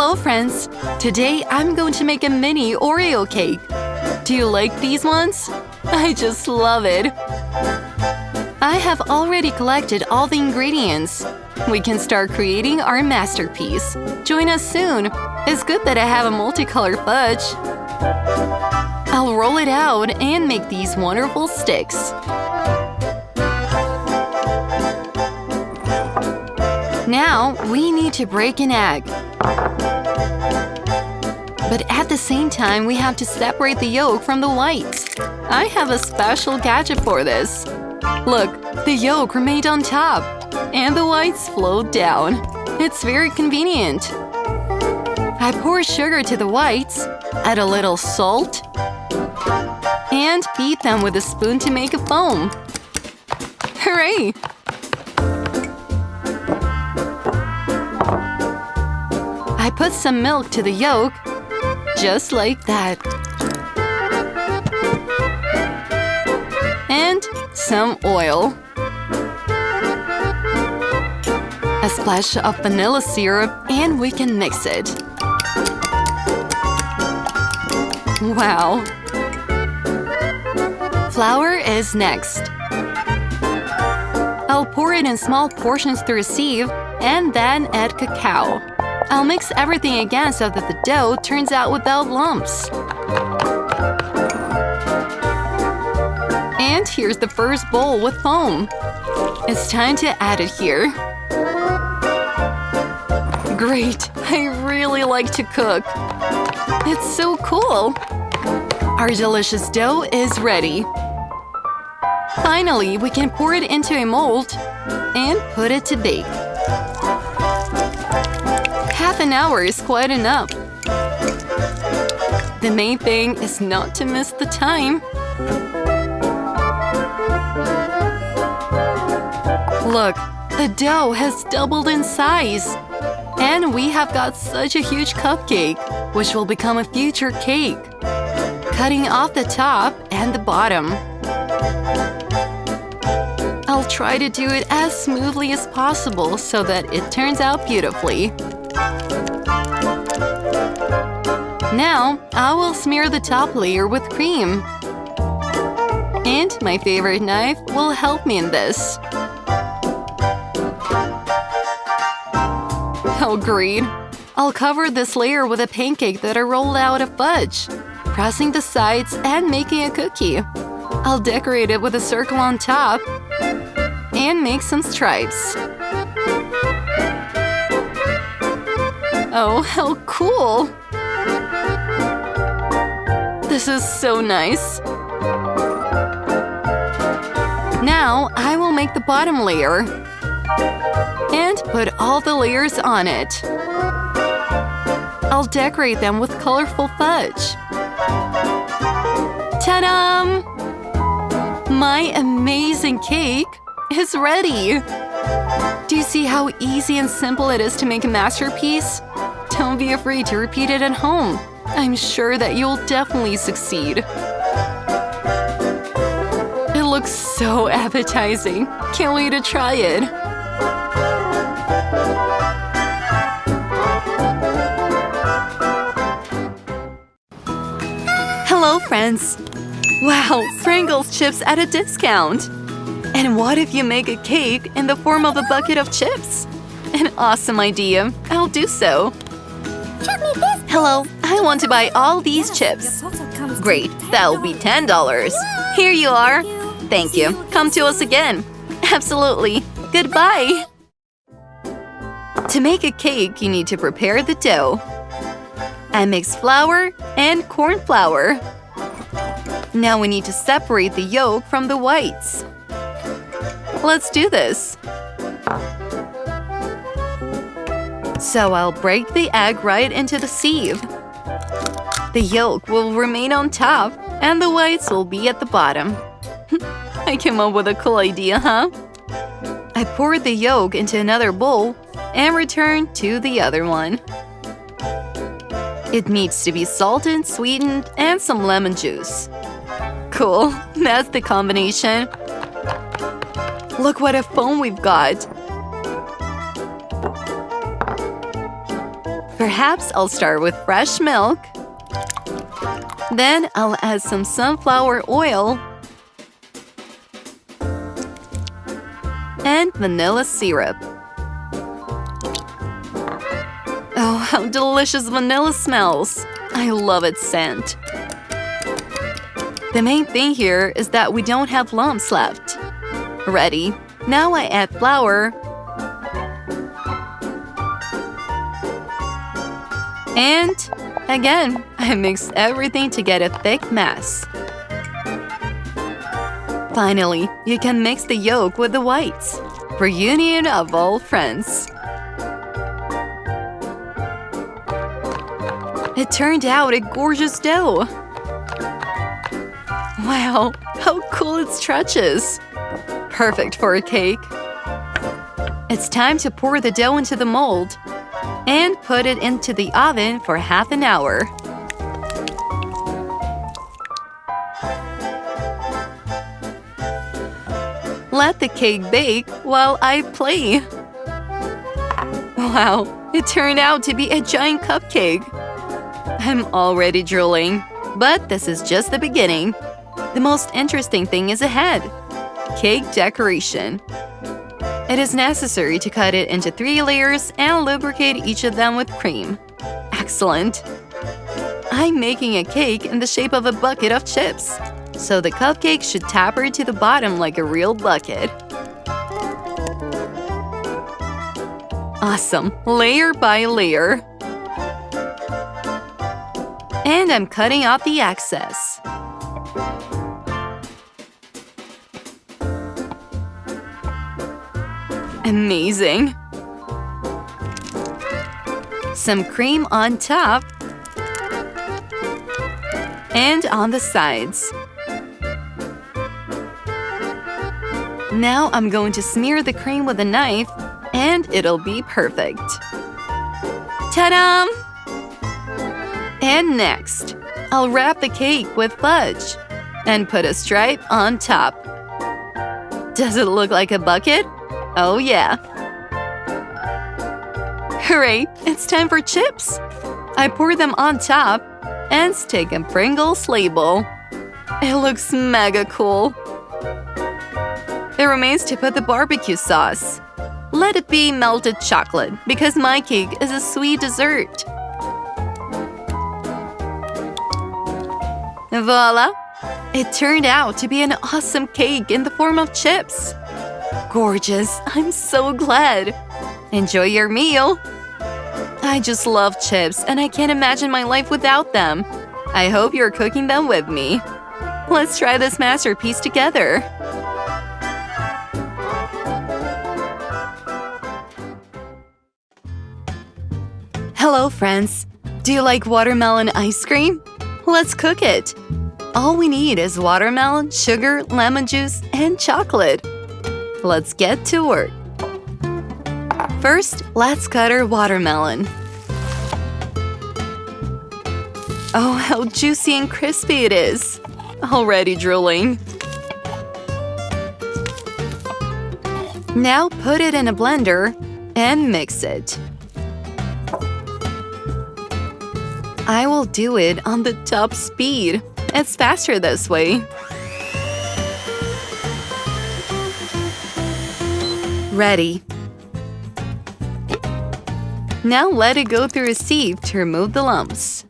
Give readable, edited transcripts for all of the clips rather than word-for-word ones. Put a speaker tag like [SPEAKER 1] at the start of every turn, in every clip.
[SPEAKER 1] Hello friends! Today I'm going to make a mini Oreo cake. Do you like these ones? I just love it! I have already collected all the ingredients. We can start creating our masterpiece. Join us soon! It's good that I have a multicolored fudge. I'll roll it out and make these wonderful sticks. Now, we need to break an egg. But at the same time, we have to separate the yolk from the whites. I have a special gadget for this. Look, the yolk remained on top, and the whites flowed down. It's very convenient. I pour sugar to the whites, add a little salt, and beat them with a spoon to make a foam. Hooray! I put some milk to the yolk, just like that. And some oil. A splash of vanilla syrup, and we can mix it. Wow! Flour is next. I'll pour it in small portions through a sieve, and then add cacao. I'll mix everything again so that the dough turns out without lumps. And here's the first bowl with foam. It's time to add it here. Great! I really like to cook. It's so cool! Our delicious dough is ready. Finally, we can pour it into a mold and put it to bake. Half an hour is quite enough. The main thing is not to miss the time. Look, the dough has doubled in size. And we have got such a huge cupcake, which will become a future cake. Cutting off the top and the bottom. I'll try to do it as smoothly as possible so that it turns out beautifully. Now, I will smear the top layer with cream. And my favorite knife will help me in this. Oh, great! I'll cover this layer with a pancake that I rolled out of fudge, pressing the sides and making a cookie. I'll decorate it with a circle on top and make some stripes. Oh, how cool! This is so nice! Now, I will make the bottom layer and put all the layers on it. I'll decorate them with colorful fudge. Ta-da! My amazing cake is ready! Do you see how easy and simple it is to make a masterpiece? Don't be afraid to repeat it at home. I'm sure that you'll definitely succeed. It looks so appetizing. Can't wait to try it. Hello, friends! Wow, Pringles chips at a discount! And what if you make a cake in the form of a bucket of chips? An awesome idea. I'll do so. Hello, I want to buy all these chips. Great, that'll be $10. Here you are. Thank you. Come to us again. Absolutely. Goodbye. To make a cake, you need to prepare the dough. I mix flour and corn flour. Now we need to separate the yolk from the whites. Let's do this. So I'll break the egg right into the sieve. The yolk will remain on top, and the whites will be at the bottom. I came up with a cool idea, huh? I poured the yolk into another bowl and returned to the other one. It needs to be salted, sweetened, and some lemon juice. Cool, that's the combination. Look what a foam we've got. Perhaps I'll start with fresh milk. Then I'll add some sunflower oil and vanilla syrup. Oh, how delicious vanilla smells! I love its scent. The main thing here is that we don't have lumps left. Ready. Now I add flour and again, I mix everything to get a thick mess. Finally, you can mix the yolk with the whites for union of all friends. It turned out a gorgeous dough. Wow, how cool it stretches! Perfect for a cake. It's time to pour the dough into the mold and put it into the oven for half an hour. Let the cake bake while I play. Wow, it turned out to be a giant cupcake. I'm already drooling, but this is just the beginning. The most interesting thing is ahead. Cake decoration. It is necessary to cut it into 3 layers and lubricate each of them with cream. Excellent! I'm making a cake in the shape of a bucket of chips, so the cupcake should taper to the bottom like a real bucket. Awesome! Layer by layer. And I'm cutting out the excess. Amazing! Some cream on top and on the sides. Now I'm going to smear the cream with a knife and it'll be perfect. Ta-da! And next, I'll wrap the cake with fudge and put a stripe on top. Does it look like a bucket? Oh yeah! Hooray! It's time for chips! I pour them on top and stick a Pringles label. It looks mega cool! It remains to put the barbecue sauce. Let it be melted chocolate because my cake is a sweet dessert. Voila! It turned out to be an awesome cake in the form of chips. Gorgeous! I'm so glad! Enjoy your meal! I just love chips and I can't imagine my life without them. I hope you're cooking them with me. Let's try this masterpiece together. Hello friends! Do you like watermelon ice cream? Let's cook it! All we need is watermelon, sugar, lemon juice, and chocolate. Let's get to work. First, let's cut our watermelon. Oh, how juicy and crispy it is! Already drooling. Now put it in a blender and mix it. I will do it on the top speed. It's faster this way. Ready. Now let it go through a sieve to remove the lumps.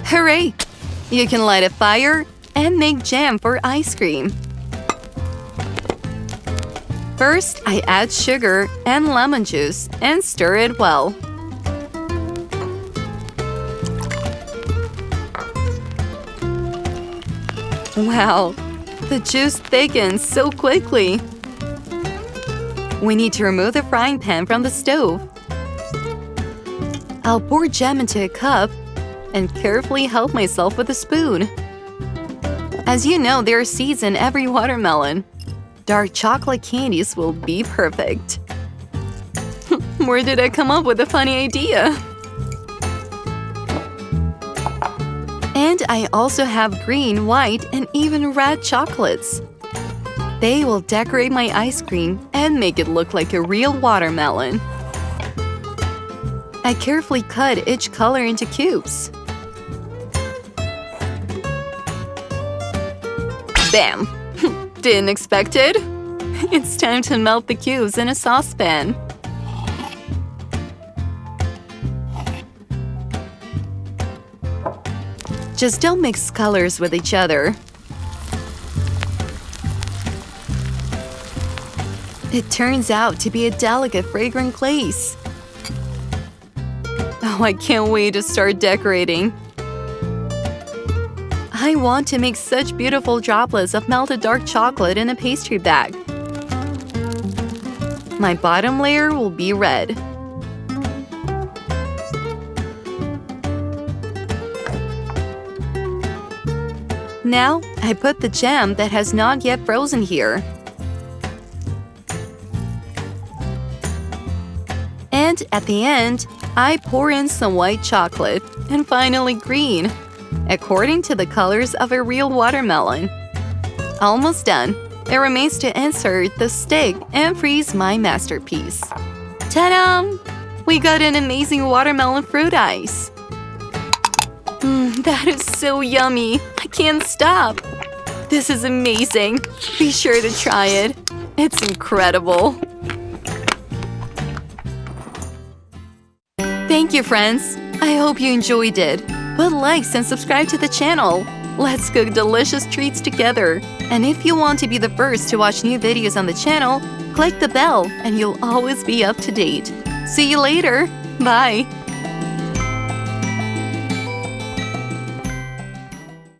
[SPEAKER 1] Hooray! You can light a fire and make jam for ice cream. First, I add sugar and lemon juice and stir it well. Wow, the juice thickens so quickly. We need to remove the frying pan from the stove. I'll pour jam into a cup and carefully help myself with a spoon. As you know, there are seeds in every watermelon. Dark chocolate candies will be perfect. Where did I come up with a funny idea? And I also have green, white, and even red chocolates. They will decorate my ice cream and make it look like a real watermelon. I carefully cut each color into cubes. Bam! Didn't expect it? It's time to melt the cubes in a saucepan. Just don't mix colors with each other. It turns out to be a delicate, fragrant glaze. Oh, I can't wait to start decorating. I want to make such beautiful droplets of melted dark chocolate in a pastry bag. My bottom layer will be red. Now, I put the jam that has not yet frozen here. And at the end, I pour in some white chocolate and finally green, according to the colors of a real watermelon. Almost done. It remains to insert the stick and freeze my masterpiece. Ta-da! We got an amazing watermelon fruit ice. That is so yummy! I can't stop! This is amazing! Be sure to try it. It's incredible! Thank you, friends! I hope you enjoyed it. Put likes and subscribe to the channel. Let's cook delicious treats together. And if you want to be the first to watch new videos on the channel, click the bell and you'll always be up to date. See you later! Bye!